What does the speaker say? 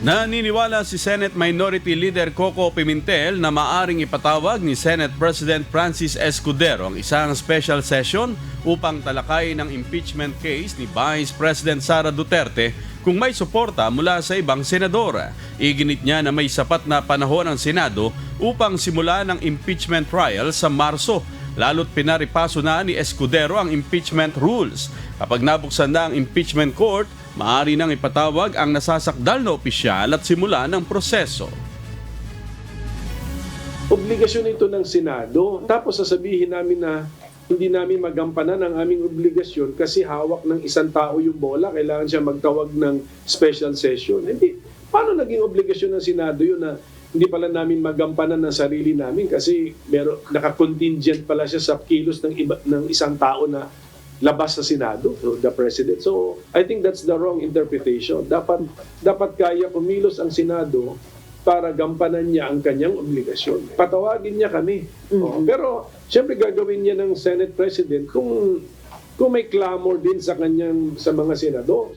Naniniwala si Senate Minority Leader Coco Pimentel na maaring ipatawag ni Senate President Francis Escudero ang isang special session upang talakayin ang impeachment case ni Vice President Sara Duterte kung may suporta mula sa ibang senador. Iginit niya na may sapat na panahon ang Senado upang simulan ang impeachment trial sa Marso, lalo't pinaripaso na ni Escudero ang impeachment rules. Kapag nabuksan na ang impeachment court, maaari nang ipatawag ang nasasakdal na opisyal at simula ng proseso. Obligasyon ito ng Senado, tapos sasabihin namin na hindi namin magampanan ang aming obligasyon kasi hawak ng isang tao yung bola, kailangan siya magtawag ng special session. Hindi. Paano naging obligasyon ng Senado yun na hindi pala namin magampanan ng sarili namin kasi naka-contingent pala siya sa kilos ng isang tao na labas sa Senado, the President. So, I think that's the wrong interpretation. Dapat kaya kumilos ang Senado para gampanan niya ang kanyang obligasyon. Patawagin niya kami. Pero, siyempre gagawin niya ng Senate President kung may clamor din sa mga senador.